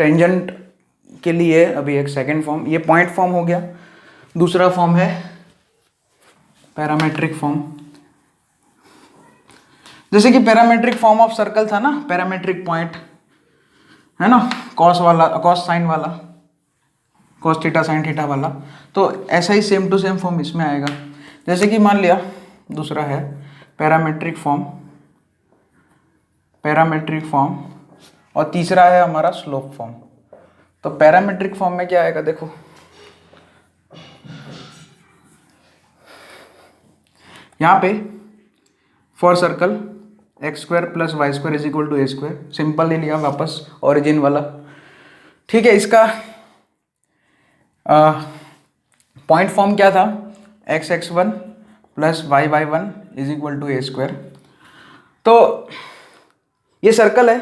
Tangent के लिए अभी एक सेकंड फॉर्म, ये पॉइंट फॉर्म हो गया। दूसरा फॉर्म है पैरामेट्रिक फॉर्म। जैसे कि पैरामेट्रिक फॉर्म ऑफ सर्कल था ना, पैरामेट्रिक पॉइंट है ना, कॉस वाला, कॉस साइन वाला, कॉस थीटा साइन थीटा वाला, तो ऐसा ही सेम टू सेम फॉर्म इसमें आएगा। जैसे कि मान लिया दूसरा है पैरामेट्रिक फॉर्म, पैरामेट्रिक फॉर्म, और तीसरा है हमारा स्लोप फॉर्म। तो पैरामेट्रिक फॉर्म में क्या आएगा, देखो यहाँ पे for circle x square plus y square is equal to a square, simple ले लिया वापस ओरिजिन वाला। ठीक है, इसका पॉइंट फॉर्म क्या था, x x one plus y y one is equal to a square. तो ये सर्कल है,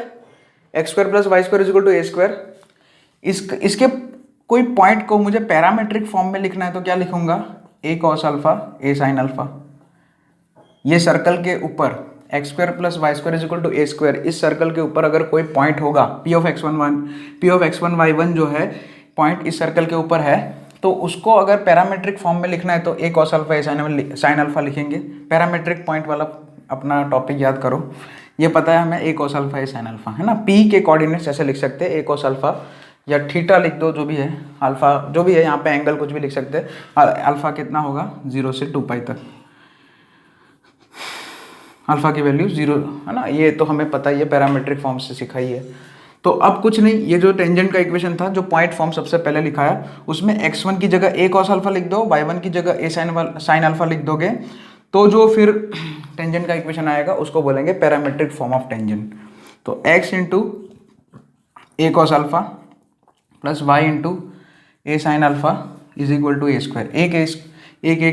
x square plus y square is equal to a square. इसके कोई पॉइंट को मुझे पैरामेट्रिक फॉर्म में लिखना है तो क्या लिखूंगा, a cos alpha a sine alpha. ये सर्कल के ऊपर x square plus y square is equal to a square, इस सर्कल के ऊपर अगर कोई पॉइंट होगा P of x one one, P of x one y one जो है पॉइंट इस सर्कल के ऊपर है, तो उसको अगर पैरामेट्रिक फॉर्म में लिखना है तो ए cos alpha a sine alpha लिखेंगे। पैरामेट्रिक पॉइंट वाला अपना टॉपिक याद करो, ये पता है हमें, ए cos alpha a sine alpha है ना। पी के कोऑर्डिनेट्स ऐसे लिख सकते हैं, ए कॉस अल्फा या थीटा लिख दो, जो भी है, अल्फा जो भी है, यहाँ पे एंगल कुछ भी लिख सकते हैं। अल्फा कितना होगा, 0 से 2 पाई तक, अल्फा की वैल्यू 0 है ना, ये तो हमें पता ही है, पैरामेट्रिक फॉर्म से सिखाई है। तो अब कुछ नहीं, ये जो टेंजेंट का इक्वेशन था, जो पॉइंट फॉर्म सबसे पहले लिखाया, उसमें x1 की जगह a cos अल्फा लिख दो, y1 की जगह a sin अल्फा लिख दोगे, तो जो फिर टेंजेंट का इक्वेशन आएगा उसको बोलेंगे पैरामेट्रिक फॉर्म ऑफ टेंजेंट। तो x into a cos alpha plus y into a sine alpha is equal to a square. एक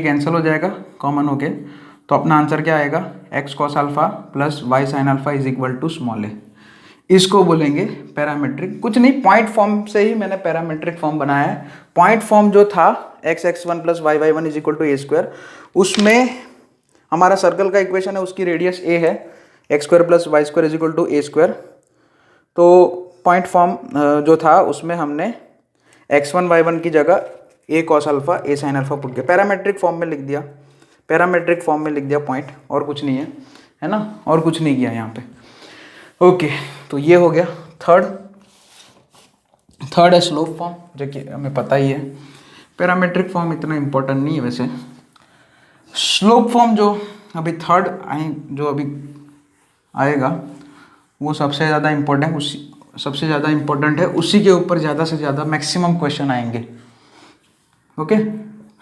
कैंसिल हो जाएगा कॉमन होके, तो अपना आंसर क्या आएगा, x cos alpha plus y sine alpha is equal to small a. इसको बोलेंगे पैरामेट्रिक। कुछ नहीं, पॉइंट फॉर्म से ही मैंने पैरामेट्रिक फॉर्म बनाया है। पॉइंट फॉर्म जो था x x one plus y y one is equal to a square, उसमें हमारा सर्कल का इक्वेशन है, उसकी रेडियस ए है, x square plus y square is equal to a square. तो पॉइंट फॉर्म जो था उसमें हमने एक्स वन वाई वन की जगह ए cos alpha a sine alpha put किया, पैरामेट्रिक फॉर्म में लिख दिया, पैरामेट्रिक फॉर्म में लिख दिया पॉइंट, और कुछ नहीं है ना, और कुछ नहीं किया यहाँ पे। ओके, तो ये हो गया थर्ड है स्लोप फॉर्म, जो कि हमें पता ही है। पैरामेट्रिक फॉर्म इतना इंपॉर्टेंट नहीं है वैसे। स्लोप फॉर्म जो अभी थर्ड जो अभी आएगा वो सबसे ज़्यादा इम्पोर्टेंट है, उसी के ऊपर ज़्यादा से ज़्यादा मैक्सिमम क्वेश्चन आएंगे। Okay,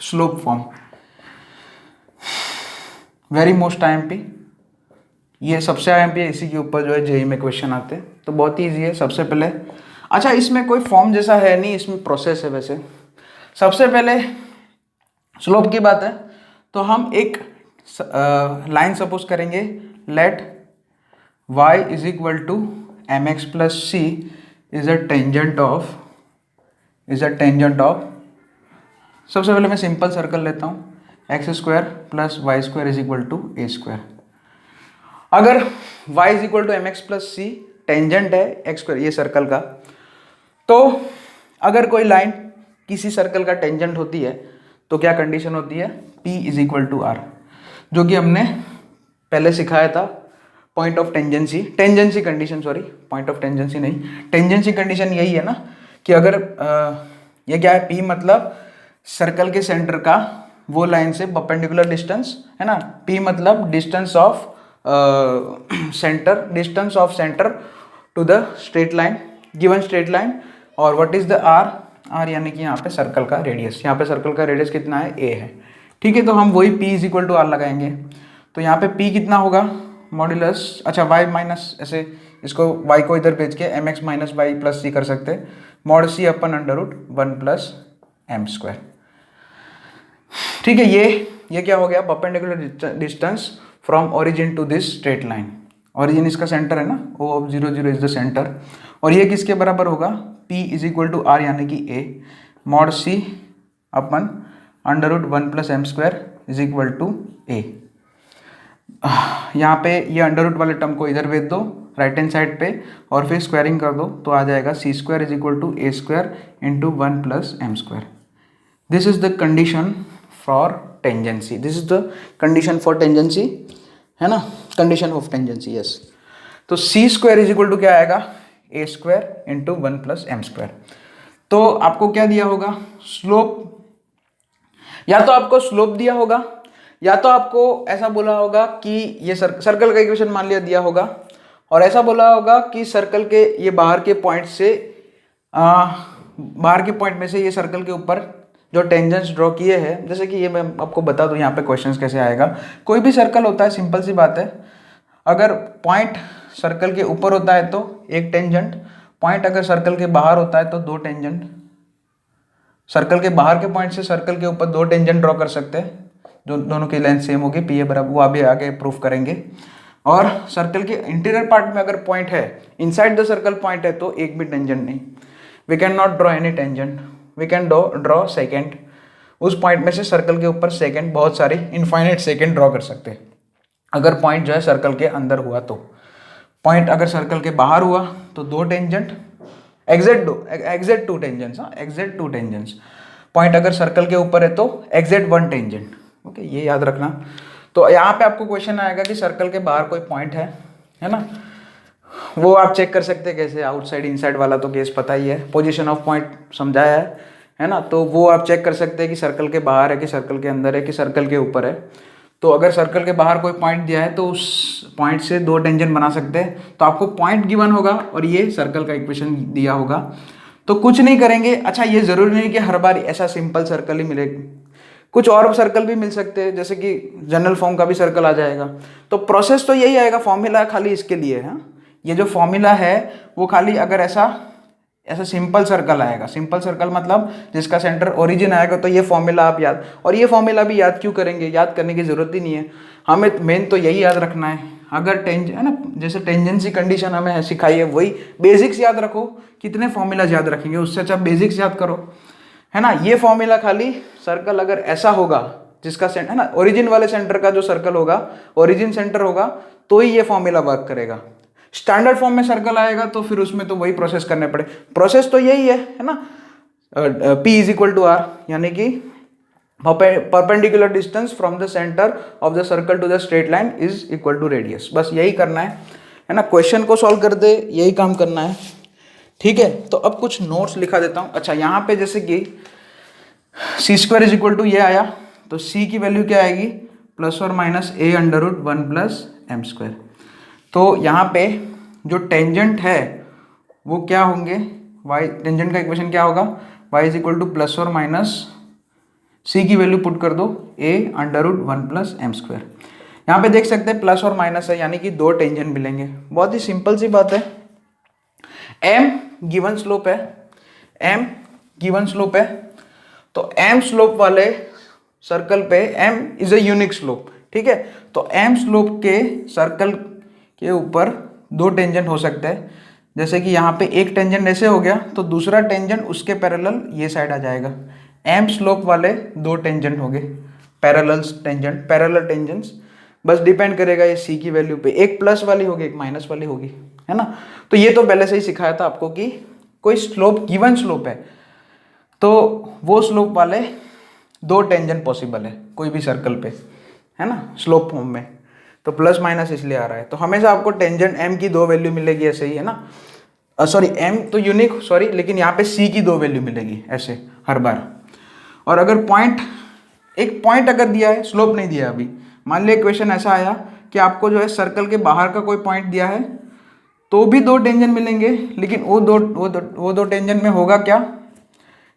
slope form very most IMP, ये सबसे IMP है, इसी के ऊपर जो है जेईई में क्वेश्चन आते हैं, तो बहुत ही ईजी है। सबसे पहले, अच्छा इसमें कोई फॉर्म जैसा है नहीं, इसमें प्रोसेस है वैसे। सबसे पहले स्लोप की बात है तो हम एक लाइन सपोज करेंगे, let y is equal to m x plus c is a tangent of सबसे पहले मैं सिंपल सर्कल लेता हूँ, x square plus y square is equal to a square. अगर y is equal to m x plus c tangent है x square ये circle का, तो अगर कोई लाइन किसी सर्कल का टेंजेंट होती है तो क्या कंडीशन होती है, P is equal to R, जो कि हमने पहले सिखाया था, point of tangency condition, sorry point of tangency नहीं, टेंजेंसी कंडीशन यही है ना, कि अगर ये क्या है, P मतलब सर्कल के सेंटर का वो लाइन से परपेंडिकुलर डिस्टेंस है ना, P मतलब distance of centre to the straight line, given straight line, और व्हाट इज द R यानी कि यहाँ पे सर्कल का रेडियस, यहाँ पे सर्कल का रेडियस कितना है, A है। ठीक है, तो हम वही P is equal to R लगाएंगे, तो यहाँ पे P कितना होगा, मॉड्यूलस, अच्छा y माइनस, ऐसे इसको y को इधर भेज के m x minus y plus c कर सकते हैं, mod c upon under root 1 plus m square. ठीक है, ये क्या हो गया, perpendicular distance from origin to this straight line, origin इसका सेंटर है ना, O of 0 0 is the centre, और ये किसके बराबर होगा, P is equal to R यानी कि A, mod C upon under root 1 plus m square is equal to A। यहाँ पे ये अंडर रूट वाले टर्म को इधर भेज दो राइट हैंड साइड पे और फिर स्क्वायरिंग कर दो तो आ जाएगा c square is equal to a square into 1 plus m square. This is the condition for tangency, this is the condition for tangency, है ना, कंडीशन ऑफ टेंजेंसी, यस। तो c square is equal to क्या आएगा, a square into 1 plus m square. तो आपको क्या दिया होगा, स्लोप, या तो आपको स्लोप दिया होगा या तो आपको ऐसा बोला होगा कि ये सर्कल का इक्वेशन मान लिया दिया होगा और ऐसा बोला होगा कि सर्कल के ये बाहर के पॉइंट से बाहर के पॉइंट में से ये सर्कल के ऊपर जो टेंजेंट्स ड्रॉ किए हैं, जैसे कि ये मैं आपको बता दूं यहाँ पे क्वेश्चंस कैसे आएगा। कोई भी सर्कल होता है, सिंपल सी बात है, अगर पॉइंट सर्कल के ऊपर होता है तो एक टेंजेंट, पॉइंट अगर सर्कल के बाहर होता है तो दो टेंजेंट, सर्कल के बाहर के पॉइंट से सर्कल के ऊपर दो टेंजेंट ड्रॉ कर सकते हैं, जो दोनों की लेंथ सेम होगी, पी ए बराबर, वो अभी आगे प्रूफ करेंगे। और सर्कल के इंटीरियर पार्ट में अगर पॉइंट है, इनसाइड द सर्कल पॉइंट है, तो एक भी टेंजेंट नहीं, we can not draw any tangent, we can draw second, उस पॉइंट में से सर्कल के ऊपर सेकेंड, बहुत सारे इनफाइनाइट सेकेंड ड्रॉ कर सकते हैं अगर पॉइंट जो है सर्कल के अंदर हुआ तो। पॉइंट अगर सर्कल के बाहर हुआ तो दो टेंजेंट, एग्जैक्ट टू टेंजेंट्स, हाँ एग्जैक्ट टू टेंजेंट्स। पॉइंट अगर सर्कल के ऊपर है तो एग्जैक्ट वन टेंजेंट, ओके, ये याद रखना। तो यहाँ पे आपको क्वेश्चन आएगा कि सर्कल के बाहर कोई पॉइंट है ना, वो आप चेक कर सकते हैं कैसे, आउटसाइड इनसाइड वाला तो केस पता ही है, पोजीशन ऑफ पॉइंट समझाया है ना, तो वो आप चेक कर सकते हैं कि सर्कल के बाहर है कि सर्कल के अंदर है कि सर्कल के ऊपर है। तो अगर सर्कल के बाहर कोई पॉइंट दिया है तो उस पॉइंट से दो टेंजेंट बना सकते हैं। तो आपको पॉइंट गिवन होगा और ये सर्कल का इक्वेशन दिया होगा, तो कुछ नहीं करेंगे। अच्छा, ये जरूरी नहीं कि हर बार ऐसा सिंपल सर्कल ही मिले, कुछ और सर्कल भी मिल सकते हैं, जैसे कि जनरल फॉर्म का भी सर्कल आ जाएगा। तो प्रोसेस तो यही आएगा, फॉर्मूला खाली इसके लिए है, ये जो फॉर्मूला है वो खाली अगर ऐसा सिंपल सर्कल आएगा, सिंपल सर्कल मतलब जिसका सेंटर ओरिजिन आएगा, तो ये फॉर्मूला आप याद, और ये फॉर्मूला भी याद क्यों करेंगे, याद करने की जरूरत ही नहीं है, हमें मेन तो यही याद रखना है। अगर है ना, जैसे टेंजेंसी कंडीशन हमें सिखाई है, वही बेसिक्स याद रखो, कितने फॉर्मूलाज याद रखेंगे, उससे अच्छा बेसिक्स याद करो, है ना। ये फॉर्मूला खाली सर्कल अगर ऐसा होगा जिसका सेंटर है ना, ओरिजिन वाले सेंटर का जो सर्कल होगा, ओरिजिन सेंटर होगा, तो ही ये फॉर्मूला वर्क करेगा। स्टैंडर्ड फॉर्म में सर्कल आएगा तो फिर उसमें तो वही प्रोसेस करने पड़े, प्रोसेस तो यही है ना, P is equal to R, यानी कि perpendicular distance from the centre of the circle to the straight line is equal to radius, बस यही करना है ना, क्वेश्चन को सॉल्व कर दे, यही काम करना है, ठीक है। तो अब कुछ नोट्स लिखा देता हूं। अच्छा, यहाँ पे जैसे कि सी स्क्वायर इज इक्वल टू ये आया, तो सी की वैल्यू क्या आएगी, प्लस और minus a under root 1 plus m square. तो यहाँ पे जो टेंजेंट है वो क्या होंगे, y, टेंजेंट का इक्वेशन क्या होगा, y is equal to plus और माइनस c की वैल्यू पुट कर दो a under root 1 plus m square. यहाँ पे देख सकते हैं प्लस और माइनस है, यानी कि दो टेंजेंट मिलेंगे, बहुत ही सिंपल सी बात है। m गिवन स्लोप है, m गिवन स्लोप है, तो m स्लोप वाले सर्कल पे m is a unique slope, ठीक है। तो m स्लोप के सर्कल के ऊपर दो टेंजेंट हो सकते हैं, जैसे कि यहाँ पे एक टेंजेंट ऐसे हो गया तो दूसरा टेंजेंट उसके पैरेलल ये साइड आ जाएगा। एम स्लोप वाले दो टेंजेंट हो गए, पैरेलल टेंजेंट, पैरेलल टेंजेंट्स, बस डिपेंड करेगा ये सी की वैल्यू पे, एक प्लस वाली होगी एक माइनस वाली होगी, है ना। तो ये तो पहले से ही सिखाया था आपको कि कोई स्लोप गिवन स्लोप है तो वो स्लोप वाले दो टेंजेंट पॉसिबल है कोई भी सर्कल पे, है ना, स्लोप फॉर्म में। तो प्लस माइनस इसलिए आ रहा है, तो हमेशा आपको टेंजेंट m की दो वैल्यू मिलेगी, ऐसे ही है ना, सॉरी m तो यूनिक, सॉरी, लेकिन यहाँ पे c की दो वैल्यू मिलेगी ऐसे हर बार। और अगर पॉइंट, एक पॉइंट अगर दिया है, स्लोप नहीं दिया अभी, मान लिया क्वेश्चन ऐसा आया कि आपको जो है सर्कल के बाहर का कोई पॉइंट दिया है तो भी दो टेंजेंट मिलेंगे, लेकिन वो दो टेंजेंट में होगा क्या,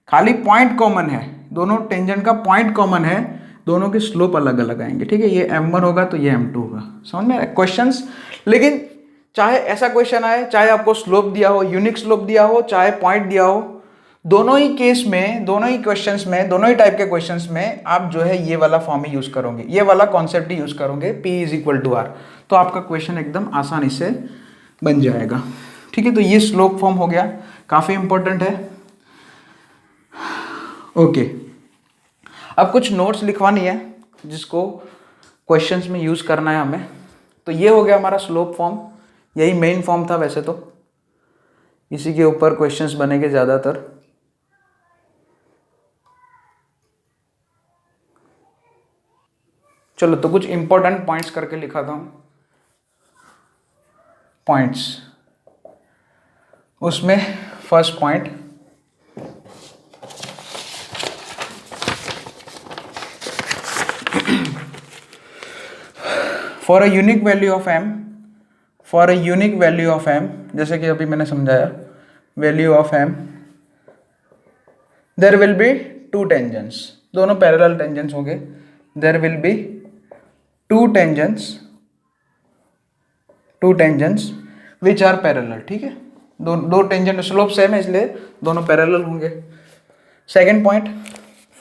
खाली पॉइंट कॉमन है, दोनों टेंजेंट का पॉइंट कॉमन है, दोनों के स्लोप अलग अलग आएंगे, ठीक है। ये m1 होगा तो ये m2 होगा, समझ में आ रहा है क्वेश्चंस। लेकिन चाहे ऐसा क्वेश्चन आए, चाहे आपको स्लोप दिया हो, यूनिक स्लोप दिया हो, चाहे पॉइंट दिया हो, दोनों ही केस में, दोनों ही क्वेश्चंस में, दोनों ही टाइप के क्वेश्चंस में आप जो है ये वाला फॉर्म ही यूज करोगे, ये वाला कॉन्सेप्ट ही यूज करोगे, P is equal to R, तो आपका क्वेश्चन एकदम आसानी से बन जाएगा, ठीक है। तो ये स्लोप फॉर्म हो गया, काफी इंपॉर्टेंट है, ओके। अब कुछ नोट्स लिखवानी है जिसको क्वेश्चंस में यूज़ करना है हमें। तो ये हो गया हमारा स्लोप फॉर्म, यही मेन फॉर्म था वैसे तो, इसी के ऊपर क्वेश्चंस बनेंगे ज़्यादातर। चलो तो कुछ इंपॉर्टेंट पॉइंट्स करके लिखा था हूँ, पॉइंट्स। उसमें first point, for a unique value of m, for a unique value of m, जैसे कि अभी मैंने समझाया, value of m there will be two tangents, दोनों पैरेलल टेंजेंट्स होंगे। There will be two tangents which are parallel, ठीक है, दो टेंजेंट, स्लोप सेम है इसलिए दोनों पैरेलल होंगे। सेकंड पॉइंट,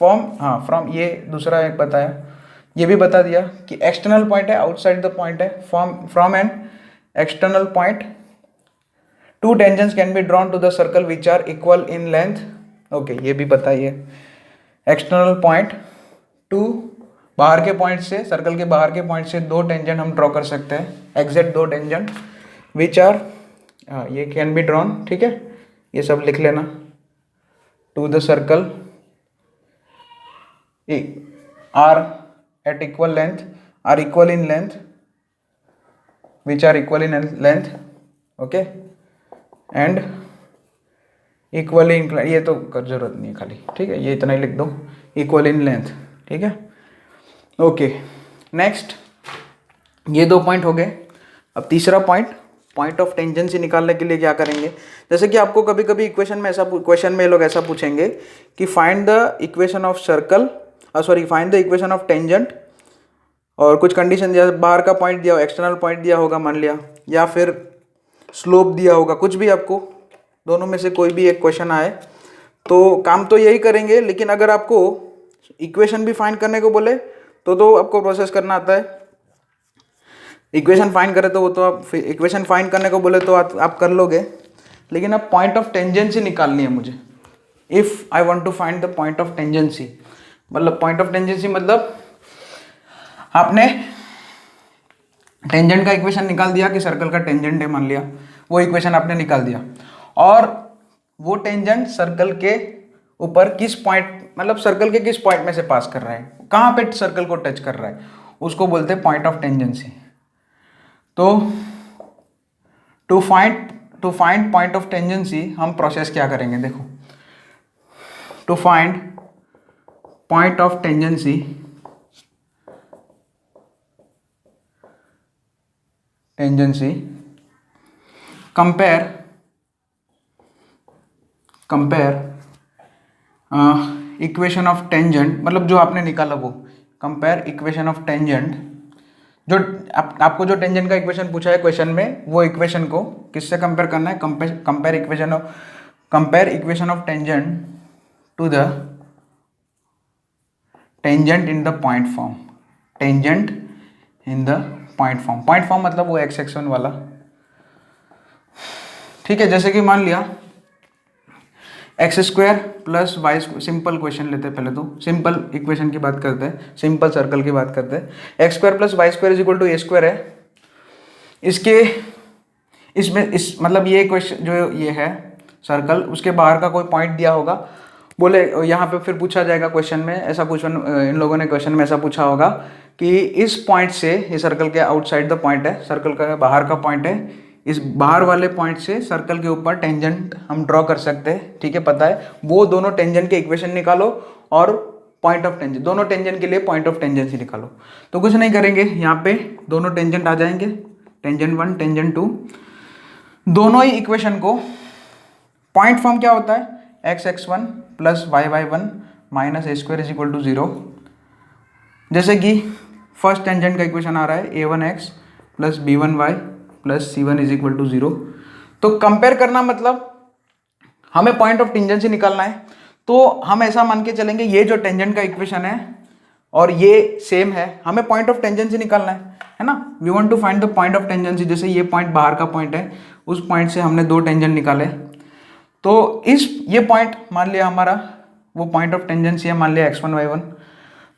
फ्रॉम ये दूसरा एक बताया, ये भी बता दिया कि एक्सटर्नल पॉइंट है, आउटसाइड द पॉइंट है, from an external point two tangents can be drawn to the circle which are equal in length. Okay, ये भी बताइए, एक्सटर्नल पॉइंट टू, बाहर के पॉइंट से, सर्कल के बाहर के पॉइंट से दो टेंजेंट हम ड्रॉ कर सकते हैं, एग्जैक्ट दो टेंजेंट विच आर, ये कैन बी ड्रॉन, ठीक है, ये सब लिख लेना, to the circle are at equal length, are equal in length, which are equal in length, okay, and equally incline, ये तो कर जरूरत नहीं है खाली, ठीक है, ये इतना ही लिख दो, इक्वल इन लेंथ, ठीक है, ओके। नेक्स्ट, ये दो पॉइंट हो गए। अब तीसरा पॉइंट, पॉइंट ऑफ टेंजेंसी निकालने के लिए क्या करेंगे, जैसे कि आपको कभी कभी इक्वेशन में ये लोग ऐसा पूछेंगे कि find the equation of circle, find the equation of tangent, और कुछ कंडीशन दिया, बाहर का पॉइंट दिया हो, एक्सटर्नल पॉइंट दिया होगा मान लिया, या फिर स्लोप दिया होगा, कुछ भी आपको दोनों में से कोई भी एक क्वेश्चन आए तो काम तो यही करेंगे। लेकिन अगर आपको इक्वेशन भी फाइंड करने को बोले तो आपको प्रोसेस करना आता है। इक्वेशन फाइंड करे तो वो तो आप, इक्वेशन फाइंड करने को बोले तो आप कर लोगे, लेकिन अब पॉइंट ऑफ टेंजेंसी निकालनी है मुझे। If I want to find the point of tangency, मतलब पॉइंट ऑफ टेंजेंसी मतलब आपने टेंजेंट का इक्वेशन निकाल दिया कि सर्कल का टेंजेंट है मान लिया, वो इक्वेशन आपने निकाल दिया, और वो टेंजेंट सर्कल के ऊपर किस पॉइंट, मतलब सर्कल के किस पॉइंट में से पास कर रहा है, कहाँ पे सर्कल को टच कर रहा है, उसको बोलते हैं पॉइंट ऑफ टेंजेंसी। तो to find point of tangency हम प्रोसेस क्या करेंगे, देखो, to find point of tangency, compare equation of tangent, मतलब जो आपने निकाला वो, कंपेयर इक्वेशन ऑफ टेंजेंट, जो आपको जो टेंजेंट का इक्वेशन पूछा है क्वेश्चन में, वो इक्वेशन को किससे कंपेयर करना है, compare equation of tangent to the tangent in the point form, tangent in the point form मतलब वो x1 वाला, ठीक है। जैसे कि मान लिया x² plus y², simple question लेते हैं पहले, तो सिंपल इक्वेशन की बात करते हैं, सिंपल सर्कल की बात करते हैं। x² plus y² is equal to a² है। इस मतलब ये क्वेश्चन जो ये है सर्कल, उसके बाहर का कोई पॉइंट दिया होगा, बोले यहाँ पे फिर पूछा जाएगा क्वेश्चन में, ऐसा क्वेश्चन इन लोगों ने क्वेश्चन में ऐसा पूछा होगा कि इस पॉइंट से, ये सर्कल के आउटसाइड द पॉइंट है, सर्कल का बाहर का पॉइंट है, इस बाहर वाले पॉइंट से सर्कल के ऊपर टेंजेंट हम ड्रॉ कर सकते हैं, ठीक है, पता है, वो दोनों टेंजेंट के इक्वेशन निकालो और पॉइंट ऑफ टेंजेंट, दोनों टेंजेंट के लिए पॉइंट ऑफ टेंजेंसी निकालो। तो कुछ नहीं करेंगे, यहाँ पे दोनों टेंजेंट आ जाएंगे, टेंजेंट 1 टेंजेंट 2, दोनों ही इक्वेशन को, पॉइंट फॉर्म क्या होता है, x1 plus y1 minus a² is equal to 0। जैसे कि फर्स्ट टेंजेंट का इक्वेशन आ रहा है a1x plus b1y plus c1 is equal to 0। तो कंपेयर करना मतलब हमें पॉइंट ऑफ टेंजेंसी निकालना है, तो हम ऐसा मान के चलेंगे ये जो टेंजेंट का इक्वेशन है और ये सेम है, हमें पॉइंट ऑफ टेंजेंसी निकालना है ना। We want to find the point of tangency, जैसे ये पॉइंट बाहर का पॉइंट है, उस पॉइंट से हमने दो टेंजेंट निकाले, तो ये पॉइंट मान लिया हमारा वो पॉइंट ऑफ टेंजेंसी है, मान लिया x1 y1।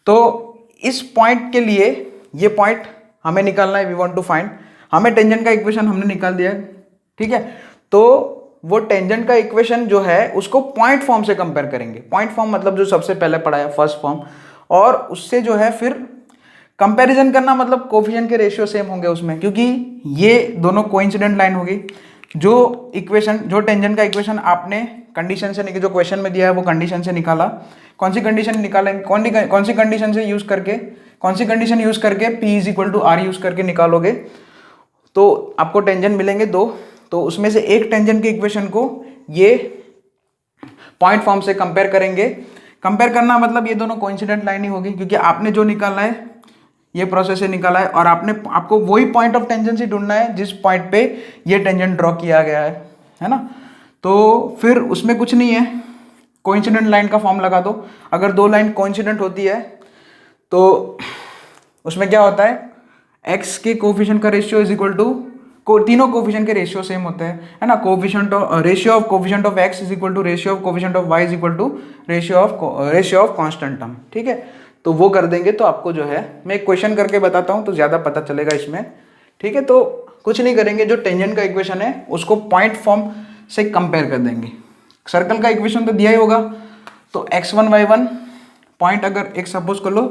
तो इस पॉइंट के लिए ये पॉइंट हमें निकालना है, वी वांट टू फाइंड, हमें टेंजेंट का इक्वेशन हमने निकाल दिया है, ठीक है। तो वो टेंजेंट का इक्वेशन जो है उसको पॉइंट फॉर्म से कंपेयर करेंगे। पॉइंट फॉर्म मतलब जो सबसे पहले पढ़ा है फर्स्ट फॉर्म, और उससे जो है फिर कंपैरिजन करना, मतलब कोफिशिएंट के रेशियो सेम होंगे उसमें, क्योंकि ये दोनों कोइंसिडेंट लाइन होगी। जो इक्वेशन, जो टेंजेंट का इक्वेशन आपने कंडीशन से निकाला, जो क्वेश्चन में दिया है वो कंडीशन से निकाला, कौन सी कंडीशन निकालेंगे, कौन सी कंडीशन से यूज करके, कौन सी कंडीशन यूज करके P is equal to R use करके निकालोगे तो आपको टेंजेंट मिलेंगे दो। तो उसमें से एक टेंजेंट के इक्वेशन को ये पॉइंट फॉर्म से कंपेयर करेंगे। कंपेयर करना मतलब ये दोनों कोइंसिडेंट लाइन ही होगी, क्योंकि आपने जो निकाला है ये प्रोसेस से निकाला है, और आपको वही पॉइंट ऑफ टेंजेंसी ढूंढना है जिस पॉइंट पे ये टेंजेंट ड्रॉ किया गया है ना। तो फिर उसमें कुछ नहीं है, कोइंसिडेंट लाइन का फॉर्म लगा दो। अगर दो लाइन कोइंसिडेंट होती है तो उसमें क्या होता है, x के कोफिशिएंट का रेशियो इज इक्वल टू, तीनों कोफिशिएंट के रेशियो सेम होते हैं, है ना। Coefficient of ratio of coefficient of x is equal to ratio of coefficient of y is equal to ratio of constant term, ठीक है। तो वो कर देंगे तो आपको जो है, मैं एक क्वेश्चन करके बताता हूँ तो ज़्यादा पता चलेगा इसमें, ठीक है। तो कुछ नहीं करेंगे, जो टेंजेंट का इक्वेशन है उसको पॉइंट फॉर्म से कंपेयर कर देंगे। सर्कल का इक्वेशन तो दिया ही होगा, तो x1 y1 पॉइंट, अगर एक सपोज कर लो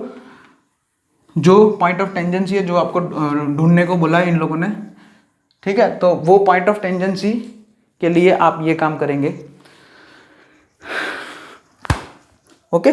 जो पॉइंट ऑफ टेंजेंसी है जो आपको ढूंढने को बोला है इन लोगों ने, ठीक है। तो वो पॉइंट ऑफ टेंजेंसी के लिए आप ये काम करेंगे, ओके।